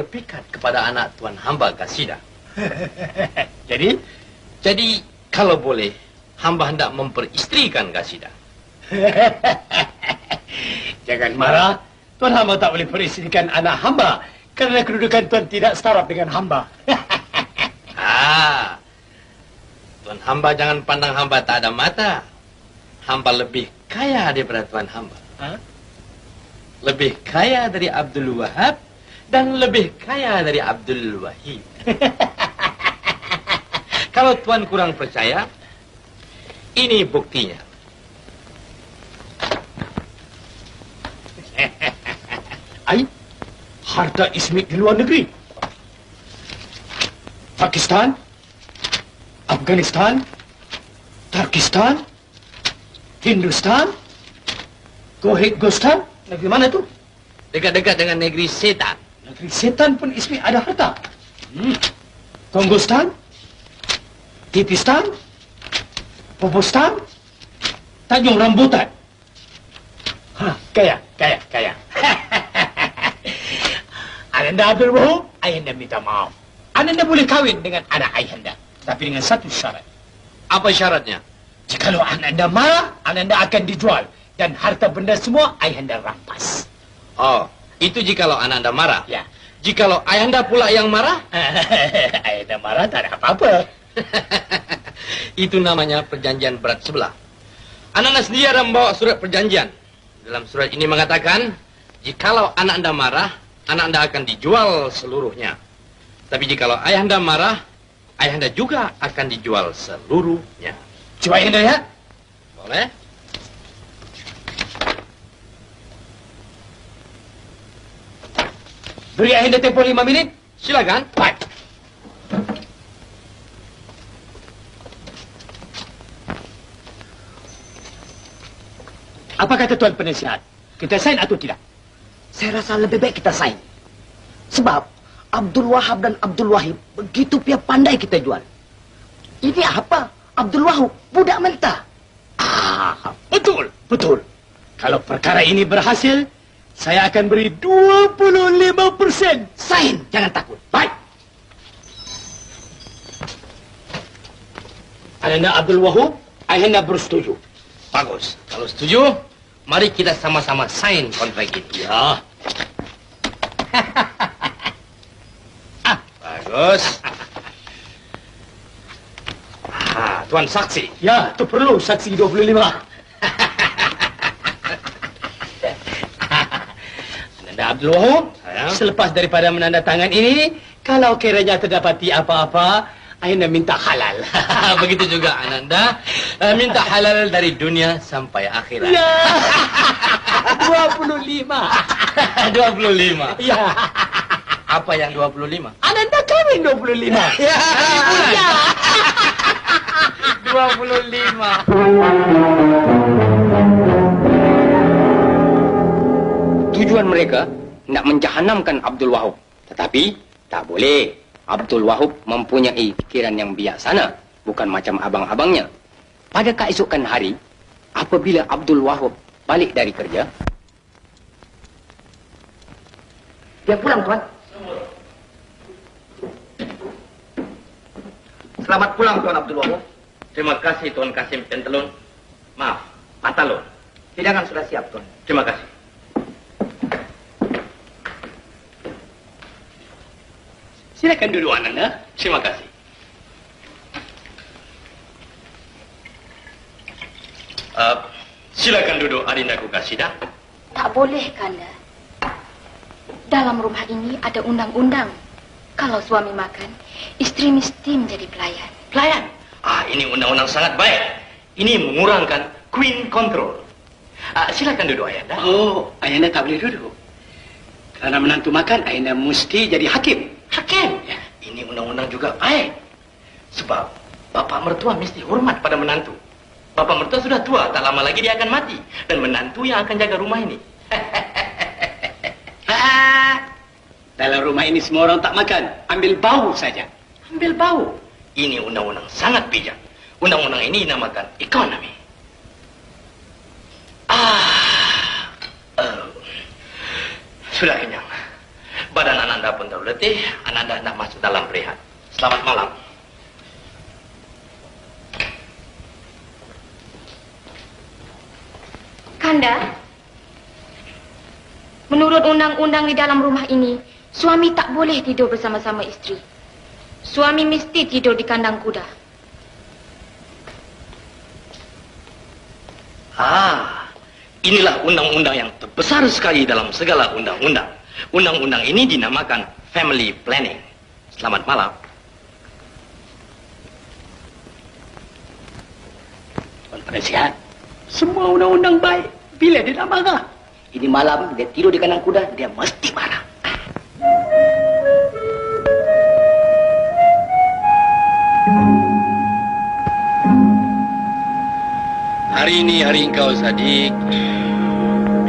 berpikat kepada anak tuan hamba Qasidah. Jadi kalau boleh, hamba hendak memperistrikan Qasidah. Jangan marah. Tuan hamba tak boleh peristrikan anak hamba kerana kedudukan tuan tidak setara dengan hamba. Tuan hamba jangan pandang hamba tak ada mata. Hamba lebih kaya daripada tuan hamba. Lebih kaya dari Abdul Wahab dan lebih kaya dari Abdul Wahid. Kalau tuan kurang percaya, ini buktinya. Harta Ismit di luar negeri. Pakistan, Afghanistan, Turkistan, Hindustan, Gostan. Negeri mana tu? Dekat-dekat dengan negeri setan. Negeri setan pun Ismit ada harta. Kongostan, Titistan, Popostan, Tanjung Rambutan. Kaya. Ananda Abdul Wahab, ayahanda minta maaf. Ananda boleh kahwin dengan anak ayahanda, tapi dengan satu syarat. Apa syaratnya? Jikalau Ananda marah, Ananda akan dijual dan harta benda semua ayahanda rampas. Oh, itu jikalau Ananda marah. Ya. Jikalau ayahanda pula yang marah? Ayahanda marah tak ada apa-apa. Itu namanya perjanjian berat sebelah. Ananda sendiri ada membawa surat perjanjian. Dalam surat ini mengatakan, jikalau anak anda marah, anak anda akan dijual seluruhnya. Tapi jikalau ayahanda marah, ayahanda juga akan dijual seluruhnya. Coba ayahanda ya? Boleh? Beri ayahanda tempoh 5 minit. Silakan. Baik. Apa kata tuan penasihat? Kita sign atau tidak? Saya rasa lebih baik kita sign. Sebab Abdul Wahab dan Abdul Wahid begitu pihak pandai kita jual. Ini apa? Abdul Wahab budak mentah. Betul. Kalau perkara ini berhasil, saya akan beri 25%. Sign, jangan takut. Baik. Ayahanda Abdul Wahab, ayahanda bersetuju. Bagus. Kalau setuju, mari kita sama-sama sign kontrak ini. Ya. Bagus. Tuan saksi. Ya, itu perlu saksi 25. Ananda Abdul Wahab, selepas daripada menandatangan ini, kalau kiranya terdapati apa-apa, ayahanda minta halal. Begitu juga Ananda minta halal dari dunia sampai akhirat. Ya. 25. 25. Ya. Apa yang 25? Ananda kawin 25. Ya. Ya. 25. Tujuan mereka nak menjahanamkan Abdul Wahab. Tetapi tak boleh. Abdul Wahab mempunyai fikiran yang bijaksana, bukan macam abang-abangnya. Pada keesokan hari, apabila Abdul Wahab balik dari kerja, Dia pulang, Tuan. Selamat pulang, Tuan Abdul Wahab. Terima kasih Tuan Kasim Pentelun. Maaf, Pantalun. Hidangan sudah siap, Tuan. Terima kasih. Silakan duduk, Ananda. Terima kasih. Silakan duduk, Adindaku Qasidah. Tak boleh, Kanda. Dalam rumah ini ada undang-undang. Kalau suami makan, istri mesti menjadi pelayan. Pelayan? Ini undang-undang sangat baik. Ini mengurangkan queen control. Silakan duduk, Ayanda. Oh, ayahanda tak boleh duduk. Kerana menantu makan, ayahanda mesti jadi hakim. Hakim? Ya, ini undang-undang juga baik. Sebab bapak mertua mesti hormat pada menantu. Bapak mertua sudah tua, tak lama lagi dia akan mati. Dan menantu yang akan jaga rumah ini. Dalam rumah ini semua orang tak makan. Ambil bau saja. Ambil bau. Ini undang-undang sangat bijak. Undang-undang ini dinamakan ekonomi. Sudah kenyang. Badan Ananda pun terlalu letih. Ananda hendak masuk dalam berehat. Selamat malam. Kanda, menurut undang-undang di dalam rumah ini, suami tak boleh tidur bersama-sama isteri. Suami mesti tidur di kandang kuda. Inilah undang-undang yang terbesar sekali dalam segala undang-undang. Undang-undang ini dinamakan family planning. Selamat malam. Tuan Penasihat, semua undang-undang baik. Bila dia nak marah? Ini malam dia tidur di kandang kuda, dia mesti marah. Hari ini hari engkau, Sadik.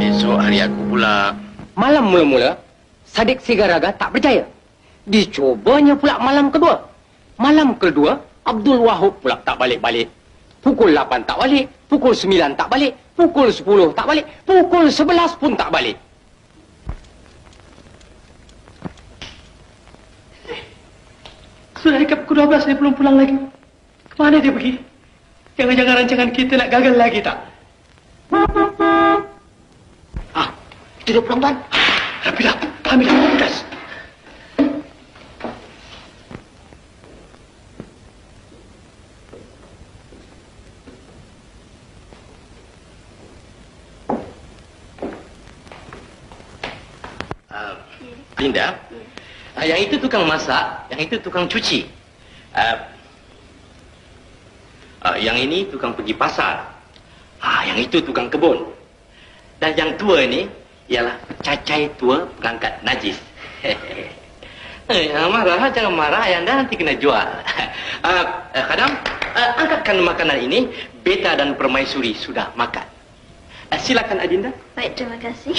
Besok hari aku pula. Malam mula-mula, Sadik Sigaraga tak percaya. Dicobanya pula malam kedua. Malam kedua, Abdul Wahab pula tak balik-balik. Pukul 8 tak balik, pukul 9 tak balik, pukul 10 tak balik, pukul 11 pun tak balik. Sudah dekat pukul 12 dia belum pulang lagi. Kemana dia pergi? Jangan-jangan rancangan kita nak gagal lagi tak? Itu dia pulang, Tuan. Rapilah, kami dah tugas. Linda, yang itu tukang masak, yang itu tukang cuci. Yang ini tukang pergi pasar. Yang itu tukang kebun. Dan yang tua ini ialah cacai tua perangkat najis. Marah, jangan marah, Ayanda nanti kena jual. Kadang, angkatkan makanan ini. Beta dan Permaisuri sudah makan. Silakan, Adinda. Baik, terima kasih.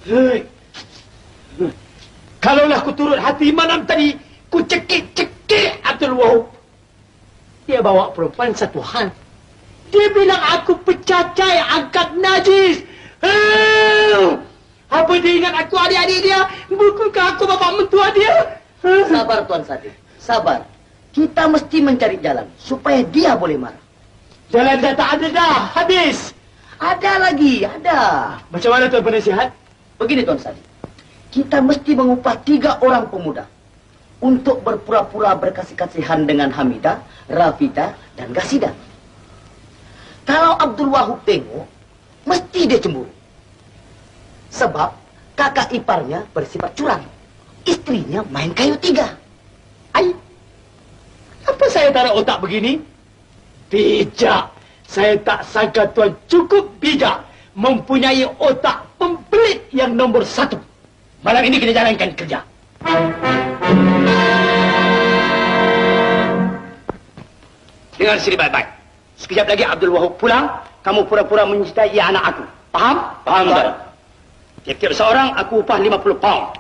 Hei. Kalaulah ku turut hati malam tadi, ku cekik-cekik Abdul Wahab. Dia bawa perempuan satu hal. Dia bilang aku pecacai, angkat najis. Apa dia ingat aku adik-adik dia? Bukankah aku bapa mentua dia? Sabar, Tuan Sadik. Sabar. Kita mesti mencari jalan supaya dia boleh marah. Jalan dah tak ada dah, habis. Ada lagi, ada. Macam mana Tuan Penasihat? Begini, Tuan Sadik. Kita mesti mengupah 3 orang pemuda untuk berpura-pura berkasih-kasihan dengan Hamidah, Rafidah, dan Gasidah. Kalau Abdul Wahab tengok, mesti dia cemburu. Sebab kakak iparnya bersifat curang. Istrinya main kayu 3. Ai, apa saya taruh otak begini? Bijak. Saya tak sangka Tuan cukup bijak. Mempunyai otak pembelit yang nombor 1. Malam ini kita jalankan kerja. Dengar sini baik-baik. Sekejap lagi Abdul Wahab pulang, kamu pura-pura mencintai anak aku. Faham? Faham, Tuan. Tiap-tiap seorang aku upah 50 pound.